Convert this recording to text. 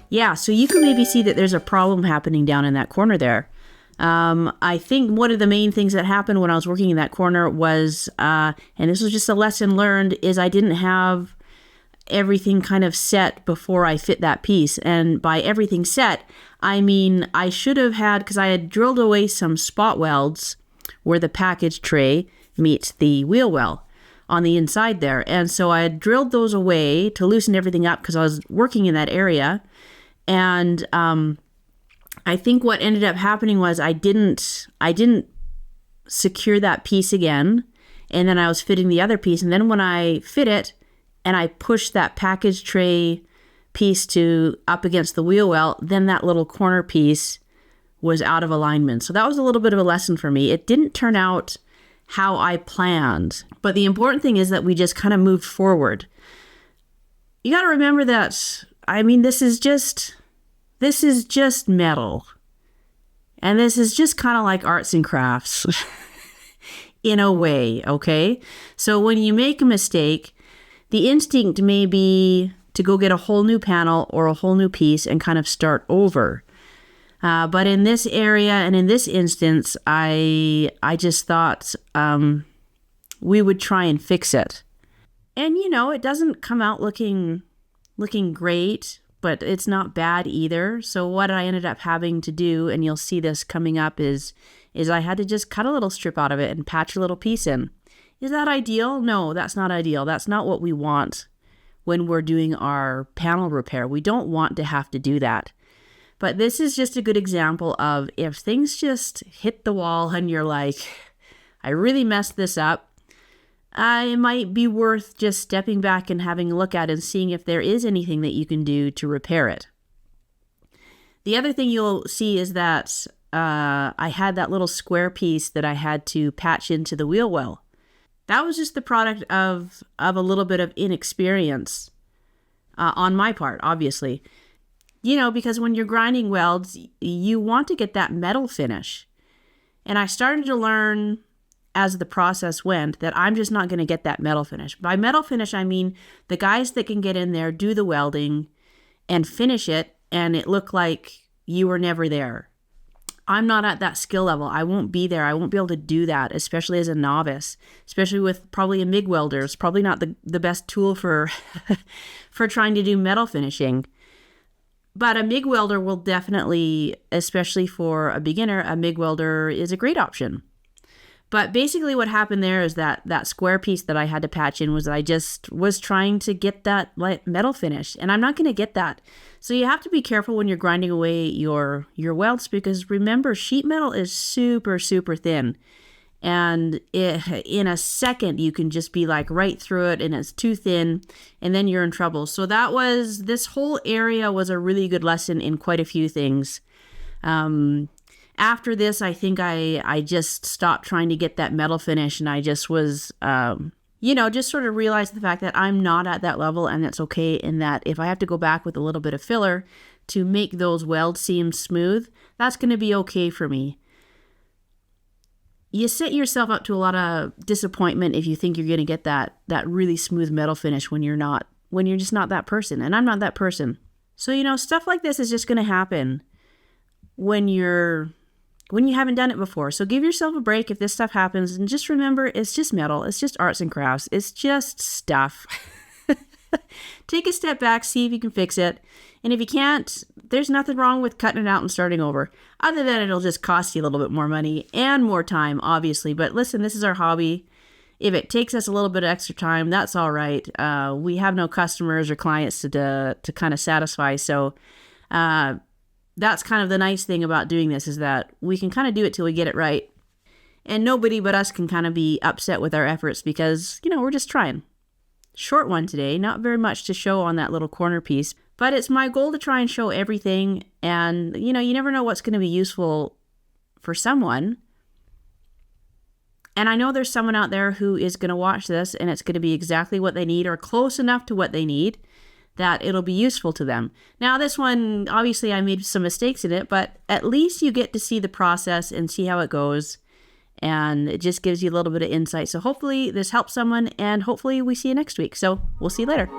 Yeah, so you can maybe see that there's a problem happening down in that corner there. I think one of the main things that happened when I was working in that corner was, and this was just a lesson learned, is I didn't have everything kind of set before I fit that piece. And by everything set, I mean I should have had, because I had drilled away some spot welds where the package tray meets the wheel well on the inside there. And so I had drilled those away to loosen everything up because I was working in that area. And I think what ended up happening was I didn't secure that piece again, and then I was fitting the other piece, and then when I fit it and I pushed that package tray piece to up against the wheel well, then that little corner piece was out of alignment. So that was a little bit of a lesson for me. It didn't turn out how I planned, but the important thing is that we just kind of moved forward. You got to remember that, I mean, this is just metal. And this is just kind of like arts and crafts in a way, okay? So when you make a mistake, the instinct may be to go get a whole new panel or a whole new piece and kind of start over. But in this area and in this instance, I just thought we would try and fix it. And, you know, it doesn't come out looking great, but it's not bad either. So what I ended up having to do, and you'll see this coming up, is I had to just cut a little strip out of it and patch a little piece in. Is that ideal? No, that's not ideal. That's not what we want when we're doing our panel repair. We don't want to have to do that. But this is just a good example of if things just hit the wall and you're like, I really messed this up, it might be worth just stepping back and having a look at it and seeing if there is anything that you can do to repair it. The other thing you'll see is that I had that little square piece that I had to patch into the wheel well. That was just the product of a little bit of inexperience on my part, obviously. You know, because when you're grinding welds, you want to get that metal finish. And I started to learn as the process went that I'm just not going to get that metal finish. By metal finish, I mean the guys that can get in there, do the welding and finish it, and it look like you were never there. I'm not at that skill level. I won't be there. I won't be able to do that, especially as a novice, especially with probably a MIG welder. It's probably not the best tool for for trying to do metal finishing. But a MIG welder will definitely, especially for a beginner, a MIG welder is a great option. But basically what happened there is that square piece that I had to patch in was that I just was trying to get that metal finish, and I'm not going to get that. So you have to be careful when you're grinding away your welds, because remember, sheet metal is super, super thin. And in a second, you can just be like right through it and it's too thin, and then you're in trouble. So this whole area was a really good lesson in quite a few things. After this, I think I just stopped trying to get that metal finish, and I just was, just sort of realized the fact that I'm not at that level, and that's okay, in that if I have to go back with a little bit of filler to make those weld seams smooth, that's going to be okay for me. You set yourself up to a lot of disappointment if you think you're going to get that really smooth metal finish when you're just not that person, and I'm not that person. So, stuff like this is just going to happen when you haven't done it before. So give yourself a break if this stuff happens, and just remember, it's just metal. It's just arts and crafts. It's just stuff. Take a step back, see if you can fix it. And if you can't, there's nothing wrong with cutting it out and starting over. Other than it'll just cost you a little bit more money and more time, obviously. But listen, this is our hobby. If it takes us a little bit of extra time, that's all right. We have no customers or clients to kind of satisfy. So that's kind of the nice thing about doing this, is that we can kind of do it till we get it right. And nobody but us can kind of be upset with our efforts, because, we're just trying. Short one today, not very much to show on that little corner piece, but it's my goal to try and show everything. And, you never know what's going to be useful for someone. And I know there's someone out there who is going to watch this and it's going to be exactly what they need, or close enough to what they need, that it'll be useful to them. Now, this one, obviously I made some mistakes in it, but at least you get to see the process and see how it goes. And it just gives you a little bit of insight. So hopefully this helps someone, and hopefully we see you next week. So we'll see you later.